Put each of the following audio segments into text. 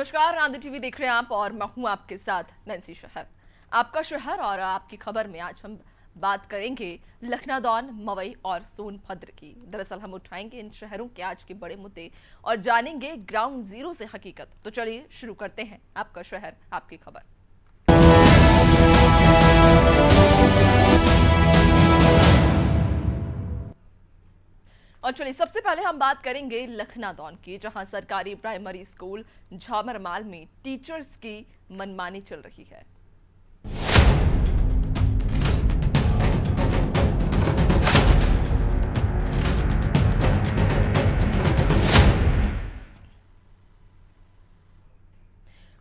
नमस्कार, आनंद टीवी देख रहे हैं आप और मैं हूं आपके साथ नैन्सी शहर। आपका शहर और आपकी खबर में आज हम बात करेंगे लखनादौन, मवई और सोनभद्र की। दरअसल हम उठाएंगे इन शहरों के आज के बड़े मुद्दे और जानेंगे ग्राउंड जीरो से हकीकत। तो चलिए शुरू करते हैं आपका शहर आपकी खबर। और चलिए सबसे पहले हम बात करेंगे लखनादौन की, जहां सरकारी प्राइमरी स्कूल झामरमाल में टीचर्स की मनमानी चल रही है।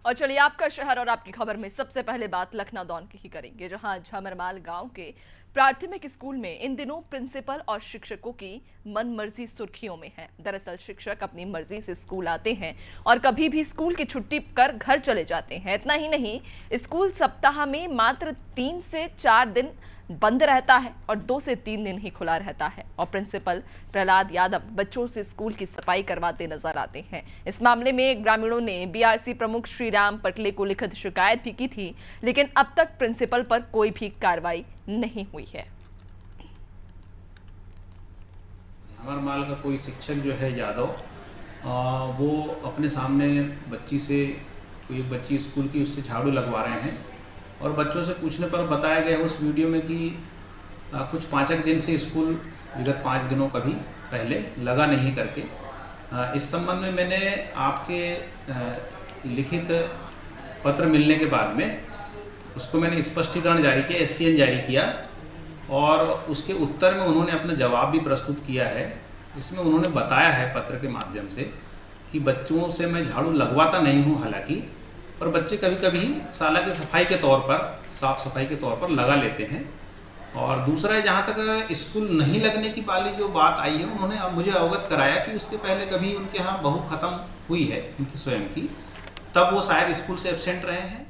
और चलिए आपका शहर और आपकी खबर में सबसे पहले बात लखनादौन की ही करेंगे, जहां झामरमाल गांव के प्राथमिक स्कूल में इन दिनों प्रिंसिपल और शिक्षकों की मनमर्जी सुर्खियों में है। दरअसल शिक्षक अपनी मर्जी से स्कूल आते हैं और कभी भी स्कूल की छुट्टी कर घर चले जाते हैं। इतना ही नहीं, स्कूल सप्ताह में मात्र 3 से 4 दिन बंद रहता है और 2 से 3 दिन ही खुला रहता है। और प्रिंसिपल प्रहलाद यादव बच्चों से स्कूल की सफाई करवाते नजर आते हैं। इस मामले में ग्रामीणों ने बीआरसी प्रमुख श्रीराम पटले को लिखित शिकायत भी की थी, लेकिन अब तक प्रिंसिपल पर कोई भी कार्रवाई नहीं हुई है। झामरमाल का कोई शिक्षक जो है यादव, वो अपने सामने बच्ची से, कोई एक बच्ची स्कूल की, उससे झाड़ू लगवा रहे हैं और बच्चों से पूछने पर बताया गया उस वीडियो में कि कुछ 5 दिन से स्कूल विगत 5 दिनों का भी पहले लगा नहीं करके। इस संबंध में मैंने आपके लिखित पत्र मिलने के बाद में उसको मैंने स्पष्टीकरण जारी किया, SCN जारी किया और उसके उत्तर में उन्होंने अपना जवाब भी प्रस्तुत किया है। इसमें उन्होंने बताया है पत्र के माध्यम से कि बच्चों से मैं झाड़ू लगवाता नहीं हूँ, हालांकि, पर बच्चे कभी कभी शाला की सफाई के तौर पर, साफ सफाई के तौर पर लगा लेते हैं। और दूसरा है, जहाँ तक स्कूल नहीं लगने की वाली जो बात आई है, उन्होंने अब मुझे अवगत कराया कि उसके पहले कभी उनके यहाँ बहू खत्म हुई है उनकी स्वयं की, तब वो शायद स्कूल से एब्सेंट रहे हैं।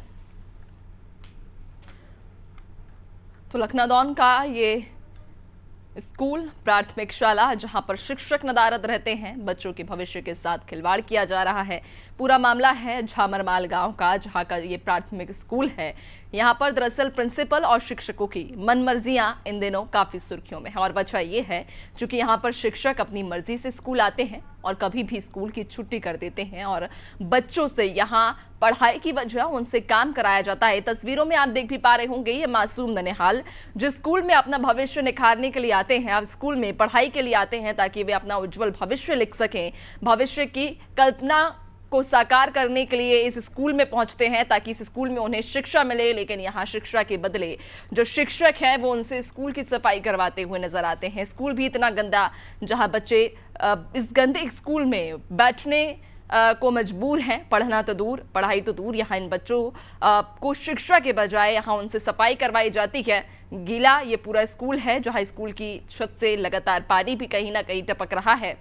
तो लखनादौन का ये स्कूल प्राथमिक शाला, जहां पर शिक्षक नदारद रहते हैं, बच्चों के भविष्य के साथ खिलवाड़ किया जा रहा है। पूरा मामला है झामरमाल गांव का, जहां का ये प्राथमिक स्कूल है। यहां पर दरअसल प्रिंसिपल और शिक्षकों की मनमर्जियां इन दिनों काफी सुर्खियों में है और वजह ये है क्योंकि यहां पर शिक्षक अपनी मर्जी से स्कूल आते हैं और कभी भी स्कूल की छुट्टी कर देते हैं और बच्चों से यहां पढ़ाई की वजह उनसे काम कराया जाता है। तस्वीरों में आप देख भी पा रहे होंगे, ये मासूम ननिहाल जो स्कूल में अपना भविष्य निखारने के लिए आते हैं, अब स्कूल में पढ़ाई के लिए आते हैं ताकि वे अपना उज्जवल भविष्य लिख सकें, भविष्य की कल्पना को साकार करने के लिए इस स्कूल में पहुंचते हैं ताकि इस स्कूल में उन्हें शिक्षा मिले। लेकिन यहाँ शिक्षा के बदले जो शिक्षक हैं वो उनसे स्कूल की सफाई करवाते हुए नजर आते हैं। स्कूल भी इतना गंदा, जहां बच्चे इस गंदे स्कूल में बैठने को मजबूर हैं। पढ़ना तो दूर, पढ़ाई तो दूर, यहाँ इन बच्चों को शिक्षा के बजाय यहाँ उनसे सफाई करवाई जाती है। गीला ये पूरा स्कूल है, जहाँ स्कूल की छत से लगातार पानी भी कहीं ना कहीं टपक रहा है,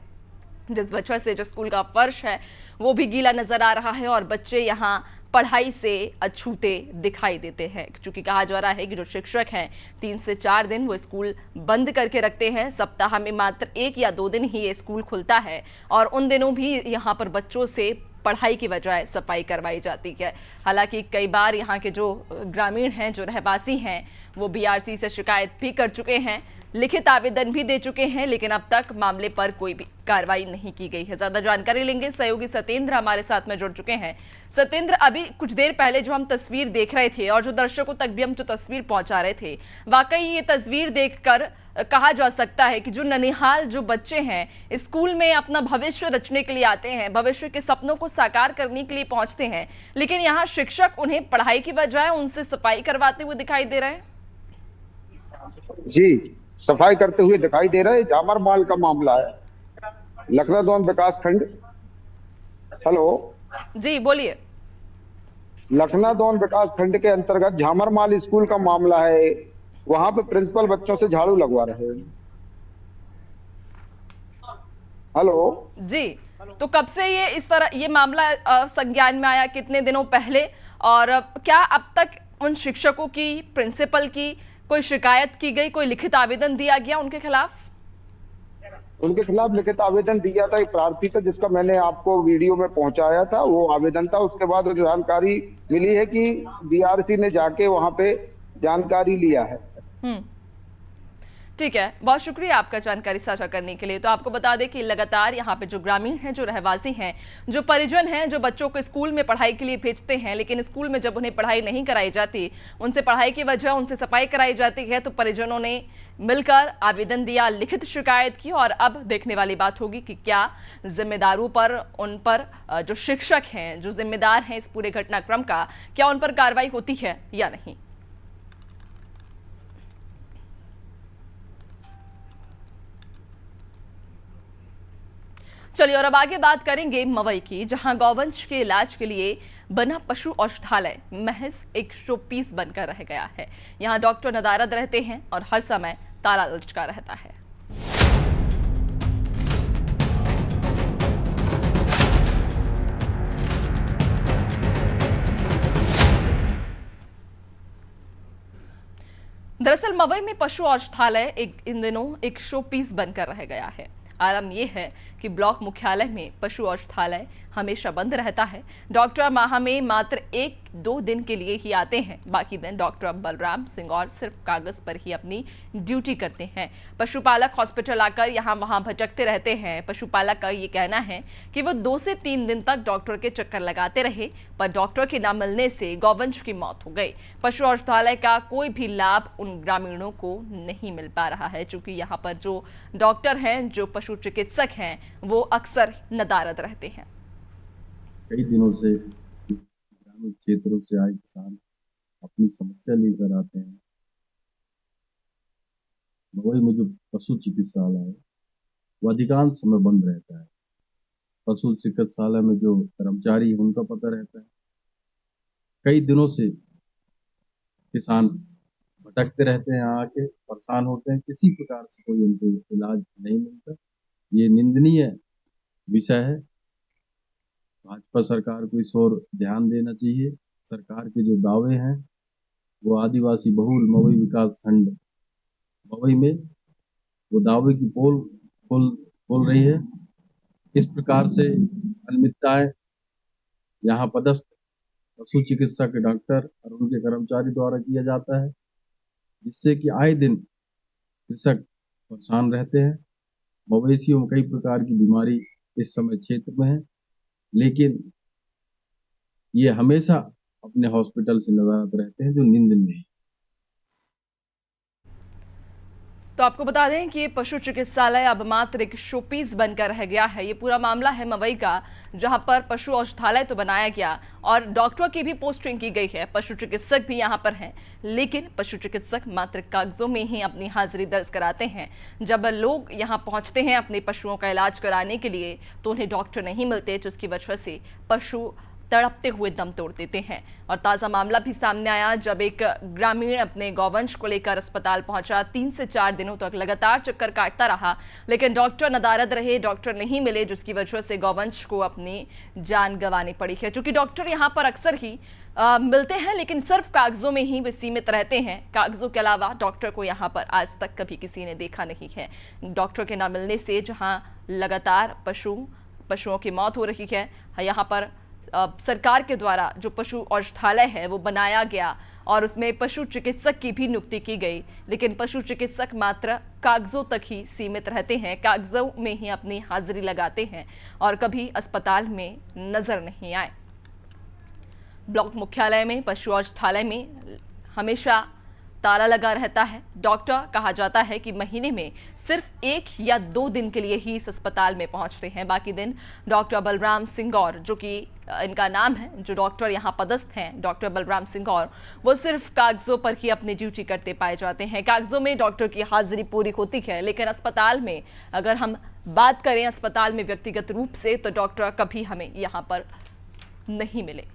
जिस वजह से जो स्कूल का फर्श है वो भी गीला नजर आ रहा है और बच्चे यहाँ पढ़ाई से अछूते दिखाई देते हैं। क्योंकि कहा जा रहा है कि जो शिक्षक हैं 3 से 4 दिन वो स्कूल बंद करके रखते हैं, सप्ताह में मात्र 1 या 2 दिन ही ये स्कूल खुलता है और उन दिनों भी यहाँ पर बच्चों से पढ़ाई की बजाय सफाई करवाई जाती है। हालांकि कई बार यहाँ के जो ग्रामीण हैं, जो रहवासी हैं, वो BRC से शिकायत भी कर चुके हैं, लिखित आवेदन भी दे चुके हैं, लेकिन अब तक मामले पर कोई भी कार्रवाई नहीं की गई है। ज्यादा जानकारी लेंगे, सहयोगी सत्येंद्र हमारे साथ में जुड़ चुके हैं। सत्येंद्र, अभी कुछ देर पहले जो हम तस्वीर देख रहे थे और जो दर्शकों तक भी हम जो तस्वीर पहुंचा रहे थे, वाकई ये तस्वीर देखकर कहा जा सकता है कि जो ननिहाल जो बच्चे हैं स्कूल में अपना भविष्य रचने के लिए आते हैं, भविष्य के सपनों को साकार करने के लिए पहुंचते हैं, लेकिन यहाँ शिक्षक उन्हें पढ़ाई की बजाय उनसे सफाई करवाते हुए दिखाई दे रहे हैं। जी, सफाई करते हुए दिखाई दे रहे हैं। झामरमाल का मामला है, लखनादौन विकास खंड। हेलो जी बोलिए। लखनादौन विकास खंड के अंतर्गत झामरमाल स्कूल का मामला है। वहां पे प्रिंसिपल बच्चों से झाड़ू लगवा रहे हैं। हेलो जी, तो कब से ये इस तरह ये मामला संज्ञान में आया, कितने दिनों पहले, और क्या अब तक उन शिक्षकों की, प्रिंसिपल की कोई शिकायत की गई, कोई लिखित आवेदन दिया गया उनके खिलाफ? उनके खिलाफ लिखित आवेदन दिया था, एक प्रार्थी था जिसका मैंने आपको वीडियो में पहुंचाया था, वो आवेदन था। उसके बाद जो जानकारी मिली है कि बीआरसी ने जाके वहां पे जानकारी लिया है। हम्म, ठीक है, बहुत शुक्रिया आपका जानकारी साझा करने के लिए। तो आपको बता दें कि लगातार यहाँ पे जो ग्रामीण हैं, जो रहवासी हैं, जो परिजन हैं, जो बच्चों को स्कूल में पढ़ाई के लिए भेजते हैं, लेकिन स्कूल में जब उन्हें पढ़ाई नहीं कराई जाती, उनसे पढ़ाई की वजह उनसे सफाई कराई जाती है, तो परिजनों ने मिलकर आवेदन दिया, लिखित शिकायत की। और अब देखने वाली बात होगी कि क्या जिम्मेदारों पर, उन पर जो शिक्षक हैं, जो जिम्मेदार हैं इस पूरे घटनाक्रम का, क्या उन पर कार्रवाई होती है या नहीं। चलिए और अब आगे बात करेंगे मवई की, जहां गौवंश के इलाज के लिए बना पशु औषधालय महज एक शो पीस बनकर रह गया है। यहां डॉक्टर नदारद रहते हैं और हर समय ताला लटका रहता है। दरअसल मवई में पशु औषधालय इन दिनों एक शो पीस बनकर रह गया है। आलम यह है कि ब्लॉक मुख्यालय में पशु औषधालय हमेशा बंद रहता है। डॉक्टर माह में मात्र 1-2 दिन के लिए ही आते हैं, बाकी दिन डॉक्टर बलराम सिंह और सिर्फ कागज पर ही अपनी ड्यूटी करते हैं। पशुपालक हॉस्पिटल आकर यहाँ वहाँ भटकते रहते हैं। पशुपालक का ये कहना है कि वो 2 से 3 दिन तक डॉक्टर के चक्कर लगाते रहे, पर डॉक्टर के न मिलने से गौवंश की मौत हो गई। पशु औषधालय का कोई भी लाभ उन ग्रामीणों को नहीं मिल पा रहा है, चूंकि यहाँ पर जो डॉक्टर हैं, जो पशु चिकित्सक हैं, वो अक्सर नदारद रहते हैं। कई दिनों से ग्रामीण क्षेत्रों से आए किसान अपनी समस्या लेकर आते हैं। मवई में जो पशु चिकित्सालय है वो अधिकांश समय बंद रहता है। पशु चिकित्सालय में जो कर्मचारी है उनका पता रहता है। कई दिनों से किसान भटकते रहते हैं, आके परेशान होते हैं, किसी प्रकार से कोई उनको इलाज नहीं मिलता। ये निंदनीय विषय है। भाजपा सरकार को इस ओर ध्यान देना चाहिए। सरकार के जो दावे हैं वो आदिवासी बहुल मवई विकास खंड मवई में वो दावे की पोल बोल रही है। इस प्रकार से अनियमितताएं यहाँ पदस्थ पशु चिकित्सा के डॉक्टर और उनके कर्मचारी द्वारा किया जाता है, जिससे कि आए दिन कृषक परेशान रहते हैं। मवेशियों में कई प्रकार की बीमारी इस समय क्षेत्र में है, लेकिन ये हमेशा अपने हॉस्पिटल से नदारद रहते हैं, जो निंदनीय है। तो आपको बता दें कि ये पशु चिकित्सालय अब मात्र एक शोपीस बनकर रह गया है। ये पूरा मामला है मवई का, जहां पर पशु औषधालय तो बनाया गया और डॉक्टरों की भी पोस्टिंग की गई है, पशु चिकित्सक भी यहां पर हैं, लेकिन पशु चिकित्सक मात्र कागजों में ही अपनी हाजिरी दर्ज कराते हैं। जब लोग यहां पहुंचते हैं अपने पशुओं का इलाज कराने के लिए, तो उन्हें डॉक्टर नहीं मिलते, जिसकी वजह से पशु तड़पते हुए दम तोड़ देते हैं। और ताज़ा मामला भी सामने आया जब एक ग्रामीण अपने गौवंश को लेकर अस्पताल पहुंचा। 3 से 4 दिनों तक लगातार चक्कर काटता रहा, लेकिन डॉक्टर नदारद रहे, डॉक्टर नहीं मिले, जिसकी वजह से गौवंश को अपनी जान गंवानी पड़ी है। क्योंकि डॉक्टर यहाँ पर अक्सर ही मिलते हैं, लेकिन सिर्फ कागजों में ही वे सीमित रहते हैं। कागजों के अलावा डॉक्टर को यहाँ पर आज तक कभी किसी ने देखा नहीं है। डॉक्टर के न मिलने से जहाँ लगातार पशुओं की मौत हो रही है, यहाँ पर सरकार के द्वारा जो पशु औषधालय है वो बनाया गया और उसमें पशु चिकित्सक की भी नियुक्ति की गई, लेकिन पशु चिकित्सक मात्र कागजों तक ही सीमित रहते हैं, कागजों में ही अपनी हाजिरी लगाते हैं और कभी अस्पताल में नजर नहीं आए। ब्लॉक मुख्यालय में पशु औषधालय में हमेशा ताला लगा रहता है। डॉक्टर कहा जाता है कि महीने में सिर्फ 1 या 2 दिन के लिए ही इस अस्पताल में पहुंचते हैं, बाकी दिन डॉक्टर बलराम सिंह और, जो कि इनका नाम है, जो डॉक्टर यहाँ पदस्थ हैं डॉक्टर बलराम सिंह और, वो सिर्फ कागजों पर ही अपनी ड्यूटी करते पाए जाते हैं। कागजों में डॉक्टर की हाजिरी पूरी होती है, लेकिन अस्पताल में अगर हम बात करें अस्पताल में व्यक्तिगत रूप से, तो डॉक्टर कभी हमें यहाँ पर नहीं मिले।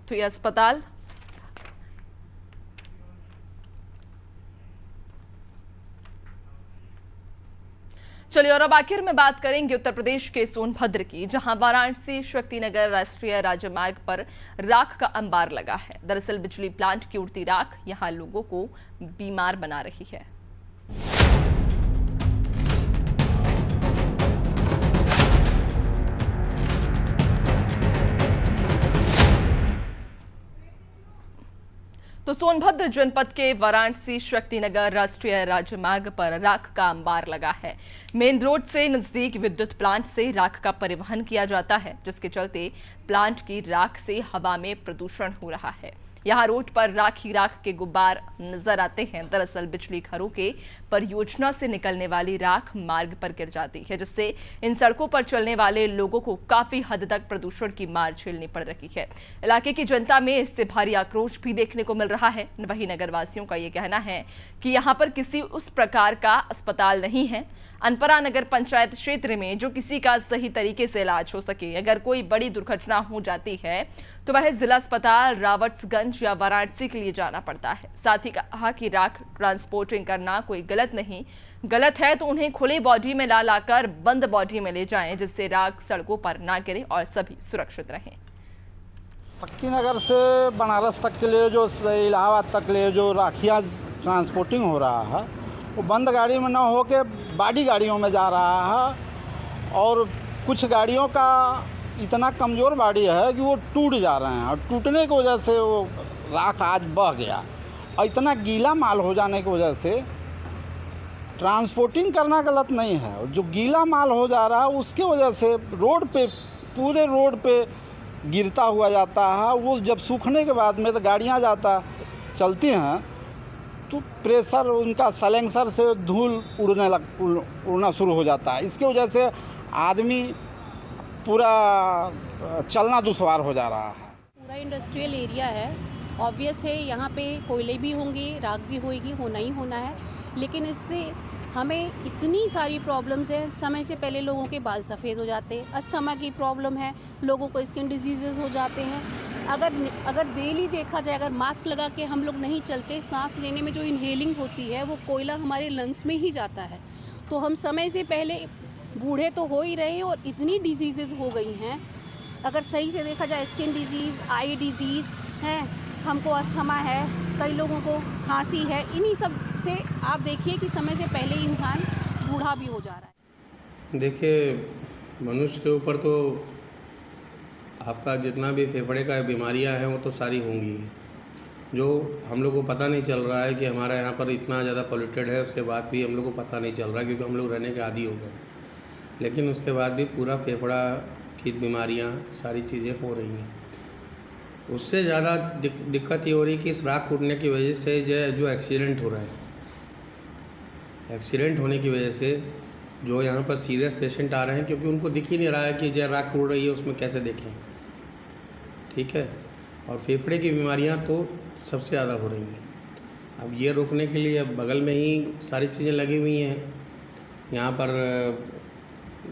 तो ये अस्पताल चलिए और अब आखिर में बात करेंगे उत्तर प्रदेश के सोनभद्र की, जहां वाराणसी शक्तिनगर राष्ट्रीय राजमार्ग पर राख का अंबार लगा है। दरअसल बिजली प्लांट की उड़ती राख यहां लोगों को बीमार बना रही है। तो सोनभद्र जनपद के वाराणसी शक्तिनगर राष्ट्रीय राजमार्ग पर राख का अंबार लगा है। मेन रोड से नजदीक विद्युत प्लांट से राख का परिवहन किया जाता है, जिसके चलते प्लांट की राख से हवा में प्रदूषण हो रहा है। यहाँ रोड पर राख ही राख के गुब्बार नजर आते हैं। दरअसल बिजली घरों के परियोजना से निकलने वाली राख मार्ग पर गिर जाती है, जिससे इन सड़कों पर चलने वाले लोगों को काफी हद तक प्रदूषण की मार झेलनी पड़ रही है। इलाके की जनता में इससे भारी आक्रोश भी देखने को मिल रहा है। वहीं नगरवासियों का ये कहना है कि यहाँ पर किसी उस प्रकार का अस्पताल नहीं है। अनपरा नगर पंचायत क्षेत्र में जो किसी का सही तरीके से इलाज हो सके, अगर कोई बड़ी दुर्घटना हो जाती है तो वह जिला अस्पताल रावट्सगंज या वाराणसी के लिए जाना पड़ता है। साथ ही कहा कि राख ट्रांसपोर्टिंग करना कोई गलत नहीं, गलत है तो उन्हें खुले बॉडी में ला लाकर बंद बॉडी में ले जाएं, जिससे राख सड़कों पर ना गिरे और सभी सुरक्षित रहें। शक्तिनगर से बनारस तक के लिए, जो इलाहाबाद तक के लिए जो राखियाँ ट्रांसपोर्टिंग हो रहा है, वो बंद गाड़ी में ना हो के बड़ी गाड़ियों में जा रहा है। और कुछ गाड़ियों का इतना कमज़ोर बॉडी है कि वो टूट जा रहे हैं, और टूटने की वजह से वो राख आज बह गया। और इतना गीला माल हो जाने की वजह से ट्रांसपोर्टिंग करना गलत नहीं है, और जो गीला माल हो जा रहा है उसके वजह से रोड पे, पूरे रोड पे गिरता हुआ जाता है। वो जब सूखने के बाद में तो गाड़ियाँ चलती हैं तो प्रेशर उनका सलेंसर से धूल उड़ना शुरू हो जाता है। इसके वजह से आदमी पूरा चलना दुश्वार हो जा रहा है। पूरा इंडस्ट्रियल एरिया है, ऑब्वियस है यहाँ पे कोयले भी होंगे, राख भी होएगी, होना ही होना है। लेकिन इससे हमें इतनी सारी प्रॉब्लम्स है। समय से पहले लोगों के बाल सफ़ेद हो जाते हैं, अस्थमा की प्रॉब्लम है, लोगों को स्किन डिजीज़ेस हो जाते हैं। अगर डेली देखा जाए, अगर मास्क लगा के हम लोग नहीं चलते, सांस लेने में जो इनहेलिंग होती है वो कोयला हमारे लंग्स में ही जाता है। तो हम समय से पहले बूढ़े तो हो ही रहे हैं, और इतनी डिजीज़ेस हो गई हैं। अगर सही से देखा जाए, स्किन डिजीज़, आई डिजीज़ है, हमको अस्थमा है, कई लोगों को खांसी है। इन्हीं सब से आप देखिए कि समय से पहले इंसान बूढ़ा भी हो जा रहा है। देखिए, मनुष्य के ऊपर तो आपका जितना भी फेफड़े का बीमारियां हैं वो तो सारी होंगी। जो हम लोग को पता नहीं चल रहा है कि हमारा यहाँ पर इतना ज़्यादा पॉल्यूटेड है, उसके बाद भी हम लोग को पता नहीं चल रहा है, क्योंकि हम लोग रहने के आदी हो गए। लेकिन उसके बाद भी पूरा फेफड़ा की बीमारियां, सारी चीज़ें हो रही हैं। उससे ज़्यादा दिक्कत ये हो रही है कि इस राख उड़ने की वजह से जो एक्सीडेंट हो रहे हैं, एक्सीडेंट होने की वजह से जो यहाँ पर सीरियस पेशेंट आ रहे हैं, क्योंकि उनको दिख ही नहीं रहा है कि जो राख उड़ रही है उसमें कैसे देखें। ठीक है, और फेफड़े की बीमारियाँ तो सबसे ज़्यादा हो रही हैं। अब ये रोकने के लिए बगल में ही सारी चीज़ें लगी हुई हैं। यहाँ पर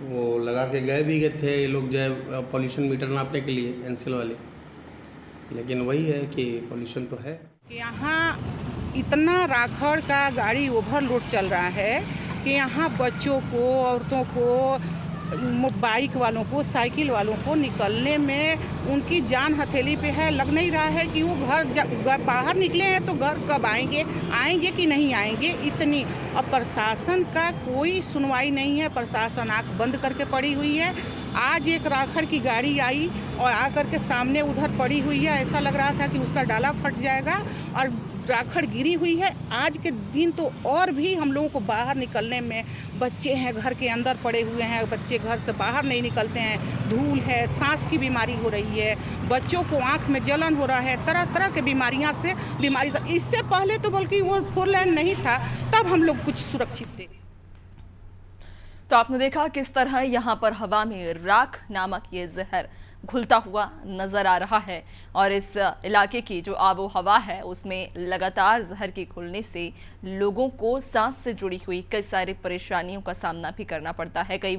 वो लगा के गए भी थे ये लोग, जो है पॉल्यूशन मीटर नापने के लिए, एनसीएल वाले। लेकिन वही है कि पॉल्यूशन तो है। यहाँ इतना राखड़ का गाड़ी ओवरलोड चल रहा है कि यहाँ बच्चों को, औरतों को, बाइक वालों को, साइकिल वालों को निकलने में उनकी जान हथेली पे है। लग नहीं रहा है कि वो घर बाहर निकले हैं तो घर कब आएंगे कि नहीं आएंगे, इतनी। अब प्रशासन का कोई सुनवाई नहीं है, प्रशासन आँख बंद करके पड़ी हुई है। आज एक राखड़ की गाड़ी आई और आकर के सामने उधर पड़ी हुई है, ऐसा लग रहा था कि उसका डाला फट जाएगा, और राखड़ गिरी हुई है। आज के दिन तो और भी हम लोगों को बाहर निकलने में, बच्चे हैं घर के अंदर पड़े हुए हैं, बच्चे घर से बाहर नहीं निकलते हैं, धूल है, सांस की बीमारी हो रही है, बच्चों को आंख में जलन हो रहा है, तरह तरह के बीमारी। इससे पहले तो बल्कि वो 4 लेन नहीं था, तब हम लोग कुछ सुरक्षित थे। तो आपने देखा किस तरह यहाँ पर हवा में राख नामक ये जहर घुलता हुआ नजर आ रहा है, और इस इलाके की जो आबो हवा है उसमें लगातार जहर के घुलने से लोगों को सांस से जुड़ी हुई कई सारी परेशानियों का सामना भी करना पड़ता है। कई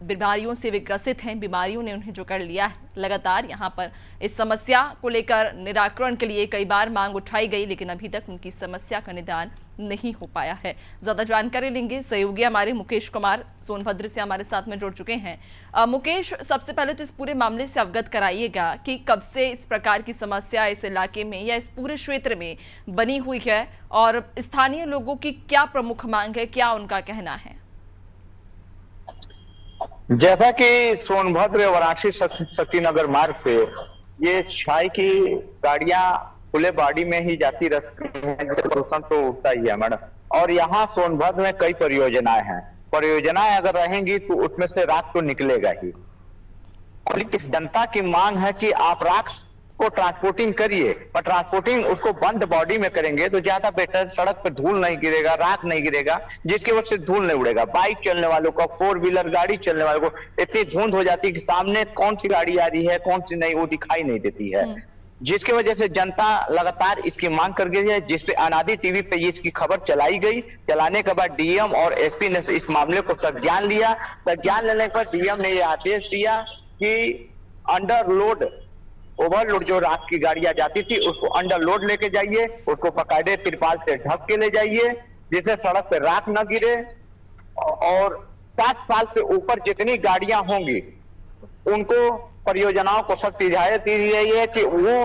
बीमारियों से वे ग्रसित हैं, बीमारियों ने उन्हें जो कर लिया है। लगातार यहाँ पर इस समस्या को लेकर निराकरण के लिए कई बार मांग उठाई गई, लेकिन अभी तक उनकी समस्या का निदान नहीं हो पाया है। ज्यादा जानकारी लेंगे सहयोगी हमारे मुकेश कुमार सोनभद्र से हमारे साथ में जुड़ चुके हैं। मुकेश, सबसे पहले तो इस पूरे मामले से अवगत कराइएगा कि कब से इस प्रकार की समस्या इस इलाके में या इस पूरे क्षेत्र में बनी हुई है और स्थानीय लोगों की क्या प्रमुख मांग है, क्या उनका कहना है? जैसा कि सोनभद्र वाराणसी शक्तिनगर मार्ग पे ये छाई की गाड़ियां खुले बाड़ी में ही जाती रहती हैं, प्रदूषण तो उठता ही है मैडम। और यहाँ सोनभद्र में कई परियोजनाएं हैं, परियोजनाएं अगर रहेंगी तो उसमें से राख तो निकलेगा ही। और इस जनता की मांग है कि आप राख को ट्रांसपोर्टिंग करिए, पर ट्रांसपोर्टिंग उसको बंद बॉडी में करेंगे तो ज्यादा बेटर, सड़क पे धूल नहीं गिरेगा, राख नहीं गिरेगा, जिसकी वजह से धूल नहीं उड़ेगा। बाइक चलने वालों को, 4 व्हीलर गाड़ी चलने वालों को इतनी धुंध हो जाती है कि सामने कौन सी गाड़ी आ रही है कौन सी नहीं वो दिखाई नहीं देती है, जिसकी वजह से जनता लगातार इसकी मांग कर गई है, जिसपे अनादि टीवी पे इसकी खबर चलाई गई। चलाने के बाद डीएम और एसपी ने इस मामले को संज्ञान लिया। संज्ञान लेने के बाद डीएम ने यह आदेश दिया कि अंडरलोड ओवरलोड जो रात की गाड़ियां जाती थी उसको अंडरलोड लेके जाइए, उसको पकायदे तिरपाल से ढक के ले जाइए जिससे सड़क पे राख न गिरे। और 7 साल से ऊपर जितनी गाड़ियां होंगी उनको परियोजनाओं को सख्त हिदायत दी गई है कि वो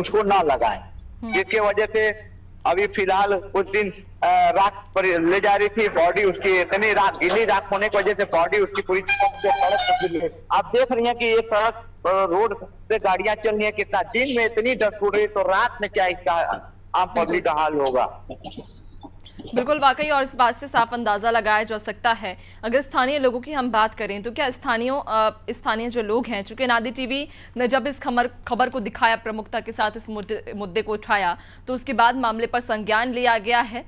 उसको ना लगाएं, जिसकी वजह से अभी फिलहाल कुछ दिन राख पर ले जा रही थी, बॉडी उसकी इतनी राख गीली राख होने की वजह से बॉडी उसकी पूरी सड़क पर गिरी। आप देख रही हैं कि ये सड़क रोड पे गाड़ियां चल रही है, कितना दिन में इतनी डस्ट उड़ रही, तो रात में क्या इसका आम पब्लिक का हाल होगा। बिल्कुल, वाकई, और इस बात से साफ अंदाजा लगाया जा सकता है। अगर स्थानीय लोगों की हम बात करें तो क्या स्थानीय जो लोग हैं, चूंकि अनादि टीवी ने जब इस खबर को दिखाया, प्रमुखता के साथ इस मुद्दे को उठाया, तो उसके बाद मामले पर संज्ञान लिया गया है।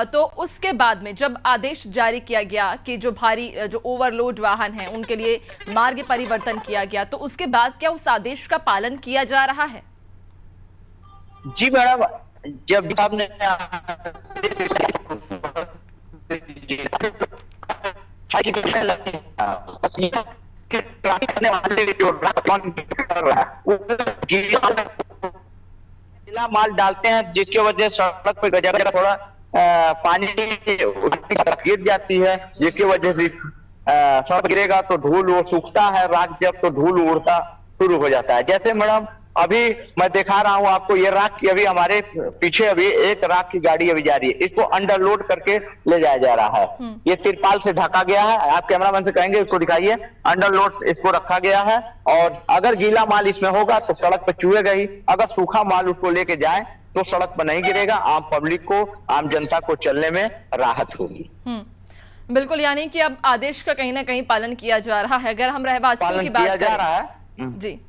तो उसके बाद में जब आदेश जारी किया गया कि जो ओवरलोड वाहन हैं उनके लिए मार्ग परिवर्तन किया गया, तो उसके बाद क्या उस आदेश का पालन किया जा रहा है? जी मैडम, जब आपने करने वाले जो गीला माल डालते हैं जिसकी वजह से सड़क पे जगह थोड़ा पानी गिर जाती है, जिसकी वजह से सड़क गिरेगा तो धूल वो सूखता है, राख जब तो धूल उड़ता शुरू हो जाता है। जैसे मैडम अभी मैं दिखा रहा हूं आपको, ये राख की अभी हमारे पीछे अभी एक राख की गाड़ी अभी जा रही है, इसको अंडरलोड करके ले जाया जा रहा है। ये तिरपाल से ढका गया है, आप कैमरामैन से कहेंगे इसको दिखाइए, अंडरलोड इसको रखा गया है। और अगर गीला माल इसमें होगा तो सड़क पर चुएगा ही, अगर सूखा माल उसको लेके जाए तो सड़क पर नहीं गिरेगा, आम पब्लिक को, आम जनता को चलने में राहत होगी। बिल्कुल, यानी कि अब आदेश का कहीं ना कहीं पालन किया जा रहा है। अगर हम रहवासियों की बात करें, जी,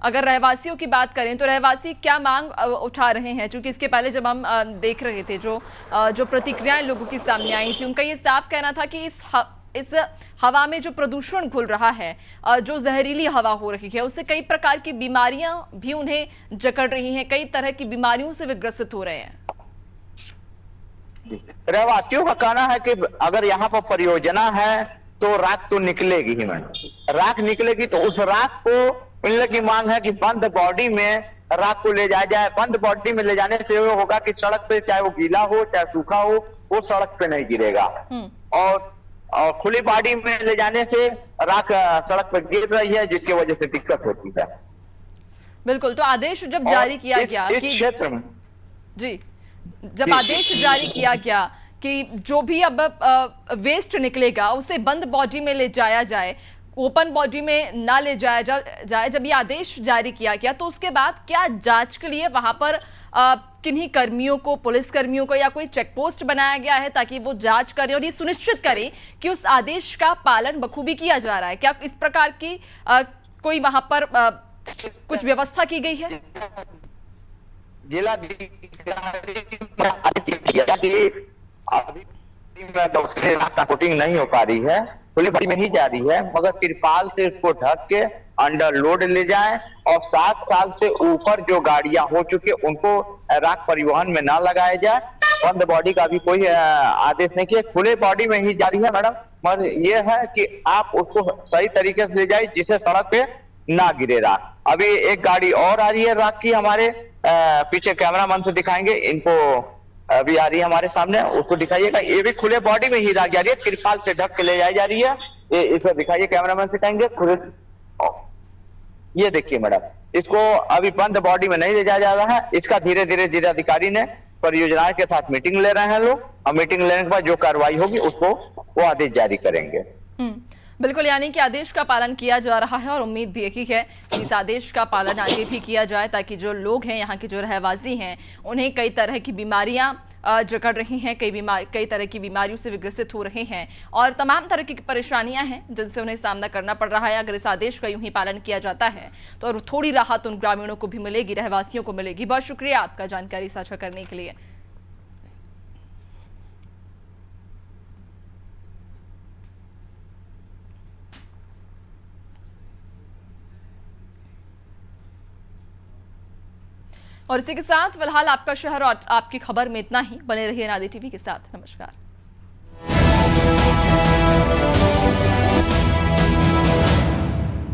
अगर रहवासियों की बात करें तो रहवासी क्या मांग उठा रहे हैं? क्योंकि इसके पहले जब हम देख रहे थे जो प्रतिक्रियाएं लोगों की सामने आई थी, उनका ये साफ कहना था कि इस हवा में जो प्रदूषण घुल रहा है, जो जहरीली हवा हो रही है, उससे कई प्रकार की बीमारियां भी उन्हें जकड़ रही हैं, कई तरह की बीमारियों से वे ग्रसित हो रहे हैं। रहवासियों का कहना है कि अगर यहाँ पर परियोजना है तो राख तो निकलेगी ही मैडम, राख निकलेगी तो उस राख को मिलने की मांग है कि बंद बॉडी में राख को ले जाया जाए। बंद बॉडी में ले जाने से वो होगा कि सड़क पे चाहे वो गीला हो चाहे सूखा हो वो सड़क पे नहीं गिरेगा। और खुली बॉडी में ले जाने से राख सड़क पर गिर रही है, जिसकी वजह से दिक्कत होती है। बिल्कुल, तो आदेश जब जारी किया गया कि क्षेत्र में जी, जब आदेश जारी किया गया कि जो भी अब वेस्ट निकलेगा उसे बंद बॉडी में ले जाया जाए, ओपन बॉडी में ना ले जाया जाए, जब ये आदेश जारी किया गया तो उसके बाद क्या जांच के लिए वहां पर किन्हीं कर्मियों को, पुलिस कर्मियों को या कोई चेक पोस्ट बनाया गया है ताकि वो जांच करें और ये सुनिश्चित करें कि उस आदेश का पालन बखूबी किया जा रहा है? क्या इस प्रकार की कोई वहां पर कुछ व्यवस्था की गई है? जिला ट्रांसपोर्टिंग नहीं हो पा रही है, खुली बॉडी में ही जा रही है, मगर तिरपाल से उसको ढक के अंडरलोड ले जाए। और 7 साल से ऊपर जो गाड़ियां हो चुकी उनको राख परिवहन में ना लगाया जाए। बंद बॉडी का भी कोई आदेश नहीं किया, खुले बॉडी में ही जा रही है मैडम, मगर ये है कि आप उसको सही तरीके से ले जाए जिससे सड़क पे ना गिरे राख। अभी एक गाड़ी और आ रही है राख की, हमारे पीछे कैमरामैन से दिखाएंगे, इनको अभी आ रही है हमारे सामने, उसको दिखाइएगा। ये भी खुले बॉडी में ही जा रही है, तिरपाल से ढक के ले जाई जा रही है। ये इसको दिखाइए, कैमरामैन से कहेंगे खुले। ये देखिए मैडम, इसको अभी बंद बॉडी में नहीं ले जाया जा रहा है। इसका धीरे धीरे जिलाधिकारी ने परियोजना के साथ मीटिंग ले रहे हैं लोग, और मीटिंग लेने के बाद जो कार्रवाई होगी उसको वो आदेश जारी करेंगे। बिल्कुल, यानी कि आदेश का पालन किया जा रहा है और उम्मीद भी यही है कि इस आदेश का पालन आगे भी किया जाए, ताकि जो लोग हैं, यहाँ के जो रहवासी हैं, उन्हें कई तरह की बीमारियां जकड़ रही हैं, कई तरह की बीमारियों से विग्रसित हो रहे हैं और तमाम तरह की परेशानियां हैं जिनसे उन्हें सामना करना पड़ रहा है। अगर इस आदेश का यूं ही पालन किया जाता है तो थोड़ी राहत उन ग्रामीणों को भी मिलेगी, रहवासियों को मिलेगी। बहुत शुक्रिया आपका जानकारी साझा करने के लिए। और इसी के साथ फिलहाल आपका शहर और आपकी खबर में इतना ही। बने रहिए नादी टीवी के साथ। नमस्कार।